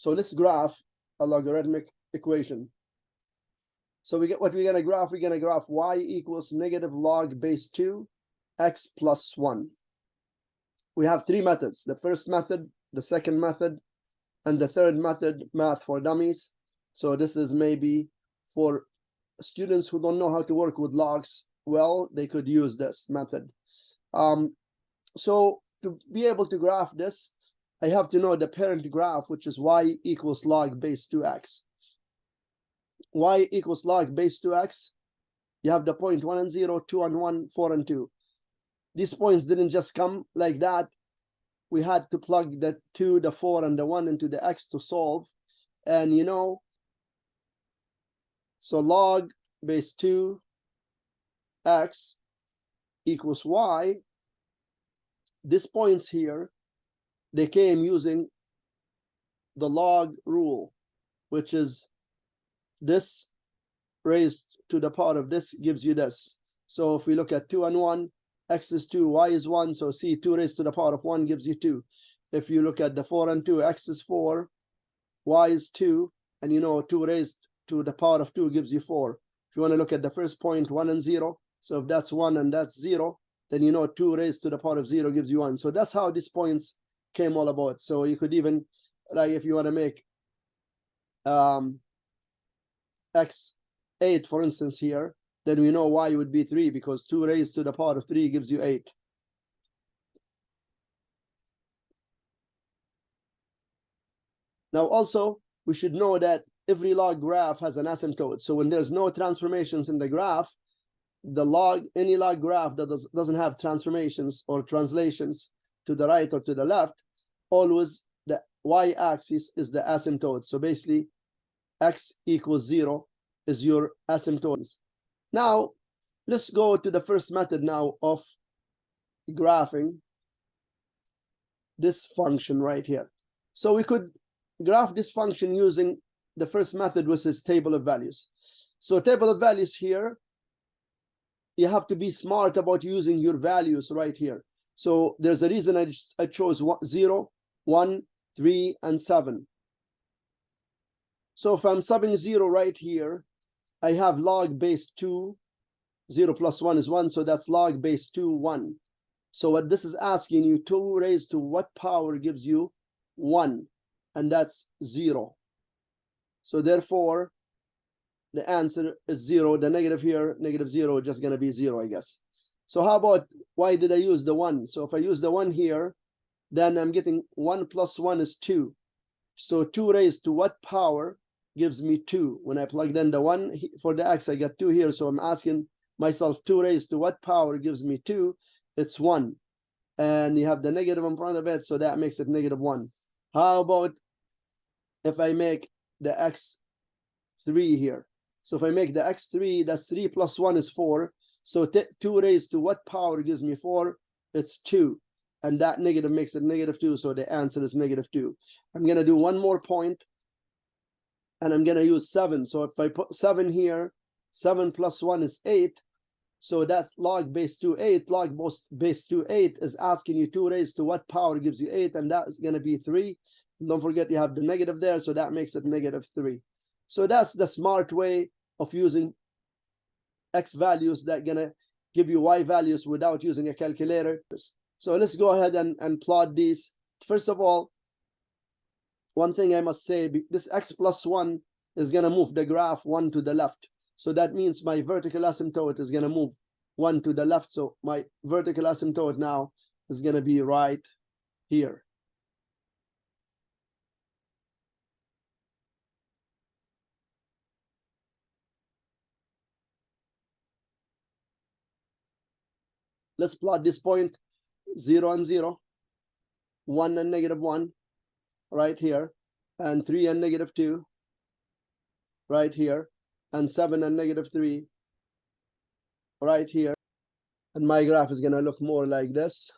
So let's graph a logarithmic equation. So we get what we're going to graph. We're going to graph y equals negative log base 2 x plus 1. We have three methods: the first method, the second method, and the third method, math for dummies. So this is maybe for students who don't know how to work with logs well, they could use this method. So to be able to graph this, I have to know the parent graph, which is y equals log base 2x. Y equals log base 2x. You have the point 1 and 0, 2 and 1, 4 and 2. These points didn't just come like that. We had to plug the 2, the 4, and the 1 into the x to solve. And you know, so log base 2 x equals y. These points here, they came using the log rule, which is this raised to the power of this gives you this. So if we look at 2 and 1, x is 2, y is 1, so see 2 raised to the power of 1 gives you 2. If you look at the 4 and 2, x is 4, y is 2, and you know 2 raised to the power of 2 gives you 4. If you want to look at the first point, 1 and 0, so if that's 1 and that's 0, then you know 2 raised to the power of 0 gives you 1. So that's how these points came all about. So you could even, like if you want to make x 8, for instance, here, then we know y would be 3, because 2 raised to the power of 3 gives you 8. Now also, we should know that every log graph has an asymptote. So when there's no transformations in the graph, any log graph that doesn't have transformations or translations to the right or to the left, always the y-axis is the asymptote. So basically, x equals 0 is your asymptote. Now, let's go to the first method now of graphing this function right here. So we could graph this function using the first method, which is table of values. So table of values here, you have to be smart about using your values right here. So there's a reason I chose 0, 1, 3, and 7. So if I'm subbing 0 right here, I have log base 2, 0 plus 1 is 1, so that's log base 2, 1. So what this is asking you, 2 raised to what power gives you 1, and that's 0. So therefore, the answer is 0. The negative here, negative 0, just going to be 0, I guess. So how about, why did I use the 1? So if I use the 1 here, then I'm getting 1 plus 1 is 2. So 2 raised to what power gives me 2? When I plugged in the 1 for the x, I got 2 here. So I'm asking myself, 2 raised to what power gives me 2? It's 1. And you have the negative in front of it, so that makes it negative 1. How about if I make the x3 here? So if I make the x3, that's 3 plus 1 is 4. So 2 raised to what power gives me 4? It's 2. And that negative makes it negative 2. So the answer is negative 2. I'm going to do one more point, and I'm going to use 7. So if I put 7 here, 7 plus 1 is 8. So that's log base 2, 8. Log base 2, 8 is asking you 2 raised to what power gives you 8. And that is going to be 3. And don't forget you have the negative there. So that makes it negative 3. So that's the smart way of using x values that gonna give you y values without using a calculator. So let's go ahead and plot these. First of all, one thing I must say, this x plus 1 is gonna move the graph 1 to the left. So that means my vertical asymptote is gonna move 1 to the left. So my vertical asymptote now is gonna be right here. Let's plot this point, 0 and 0, 1 and negative 1, right here, and 3 and negative 2, right here, and 7 and negative 3, right here. And my graph is going to look more like this.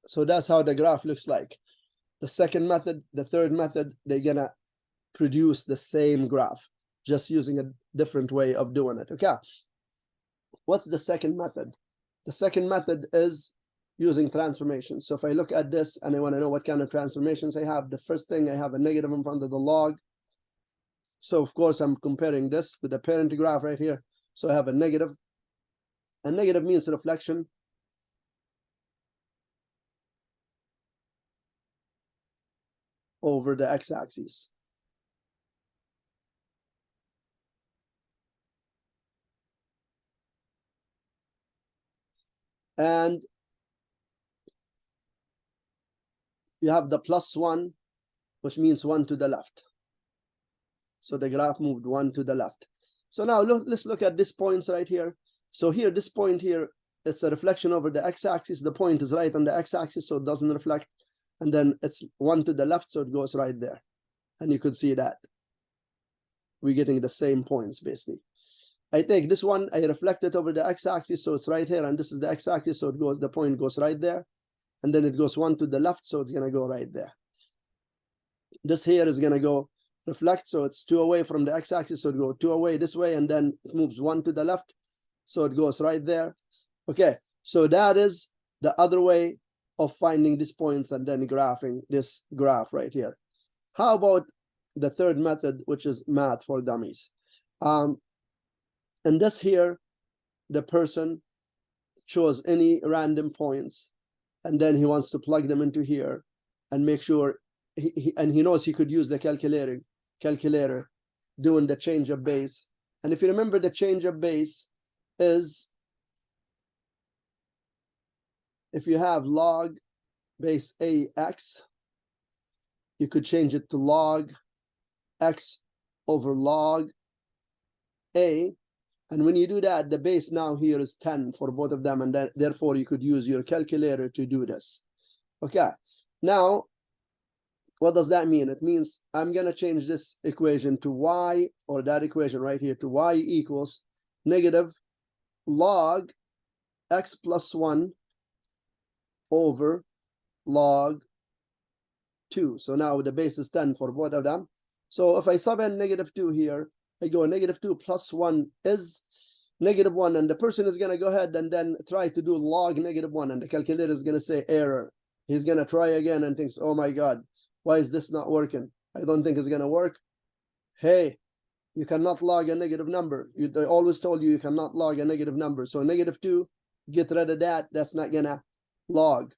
So that's how the graph looks like. The second method, the third method, they're going to produce the same graph, just using a different way of doing it. Okay. What's the second method? The second method is using transformations. So if I look at this and I want to know what kind of transformations I have, the first thing, I have a negative in front of the log. So of course I'm comparing this with the parent graph right here. So I have a negative. And negative means reflection. Over the x-axis. And you have the +1, which means 1 to the left. So the graph moved 1 to the left. So now let's look at this points right here. So here, this point here, it's a reflection over the x-axis. The point is right on the x-axis, so it doesn't reflect. And then it's 1 to the left, so it goes right there. And you could see that we're getting the same points, basically. I take this one, I reflect it over the x-axis, so it's right here, and this is the x-axis, so it goes, the point goes right there. And then it goes 1 to the left, so it's going to go right there. This here is going to go reflect, so it's 2 away from the x-axis, so it goes 2 away this way, and then it moves 1 to the left, so it goes right there. Okay, so that is the other way of finding these points and then graphing this graph right here. How about the third method, which is math for dummies? And this here, the person chose any random points, and then he wants to plug them into here and make sure he knows he could use the calculator doing the change of base. And if you remember, the change of base is, if you have log base ax, you could change it to log x over log a. And when you do that, the base now here is 10 for both of them, and then therefore you could use your calculator to do this. Okay, now what does that mean? It means I'm going to change this equation to y, or that equation right here, to y equals negative log x plus 1 over log 2. So now the base is 10 for both of them. So if I sub in -2 here, I go -2 plus 1 is -1, and the person is going to go ahead and then try to do log -1, and the calculator is going to say error. He's going to try again and thinks, oh my God, why is this not working? I don't think it's going to work. Hey, you cannot log a negative number. I always told you cannot log a negative number. So -2, get rid of that. That's not going to log.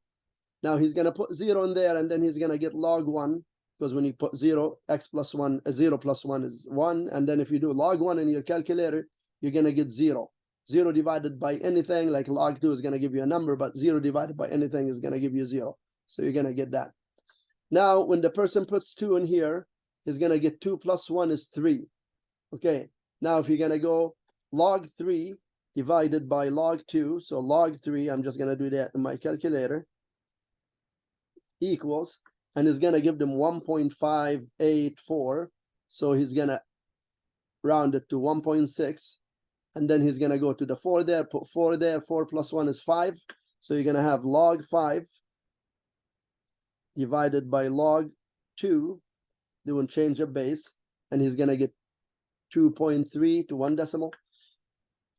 Now he's going to put 0 in there, and then he's going to get log 1. Because when you put 0, x plus 1, 0 plus 1 is 1. And then if you do log 1 in your calculator, you're going to get 0. 0 divided by anything, like log 2 is going to give you a number, but 0 divided by anything is going to give you 0. So you're going to get that. Now, when the person puts 2 in here, he's going to get 2 plus 1 is 3. Okay. Now, if you're going to go log 3 divided by log 2, so log 3, I'm just going to do that in my calculator, equals, and is going to give them 1.584. So he's going to round it to 1.6. And then he's going to go to the 4 there, put 4 there. 4 plus 1 is 5. So you're going to have log 5 divided by log 2, doing change of base. And he's going to get 2.3 to 1 decimal.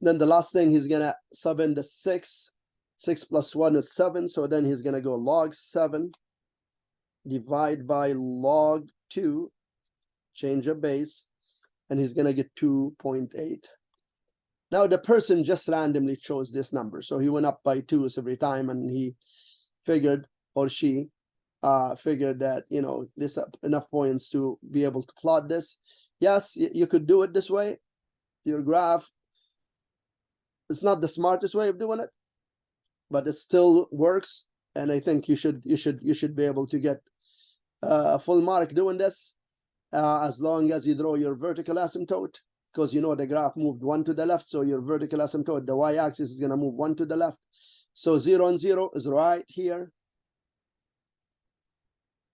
Then the last thing, he's going to sub in the 6. 6 plus 1 is 7. So then he's going to go log 7. Divide by log 2, change of base, and he's going to get 2.8. Now the person just randomly chose this number, so he went up by 2s every time, and he figured, or she figured that, you know, this enough points to be able to plot this. Yes, you could do it this way. Your graph, it's not the smartest way of doing it, but it still works, and I think you should be able to get a full mark doing this, as long as you draw your vertical asymptote, because you know the graph moved 1 to the left, so your vertical asymptote, the y-axis, is going to move 1 to the left. So 0 and 0 is right here.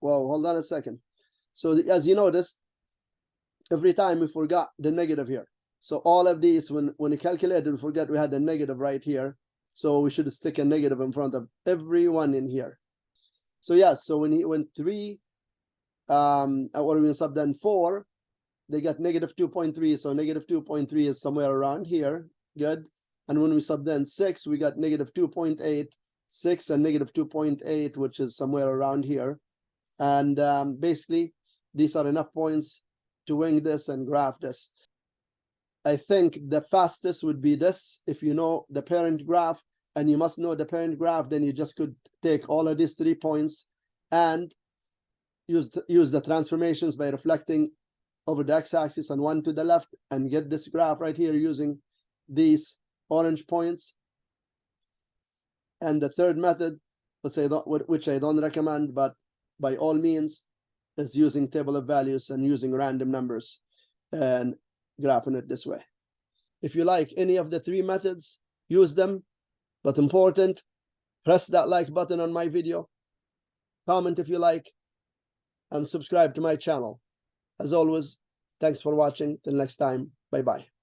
Well, hold on a second. So as you noticed, every time we forgot the negative here. So all of these, when we calculated, we forget we had the negative right here. So we should stick a negative in front of every one in here. So yes, so when he went 3, or we sub then 4, they got -2.3. So -2.3 is somewhere around here. Good. And when we subbed in 6, we got negative 2.8, 6 and negative 2.8, which is somewhere around here. And basically, these are enough points to wing this and graph this. I think the fastest would be this. If you know the parent graph, and you must know the parent graph, then you just could take all of these 3 points and use the transformations by reflecting over the x-axis and 1 to the left, and get this graph right here using these orange points. And the third method, which I don't recommend, but by all means, is using table of values and using random numbers and graphing it this way. If you like any of the 3 methods, use them. But important, press that like button on my video, comment if you like, and subscribe to my channel. As always, thanks for watching. Till next time, bye-bye.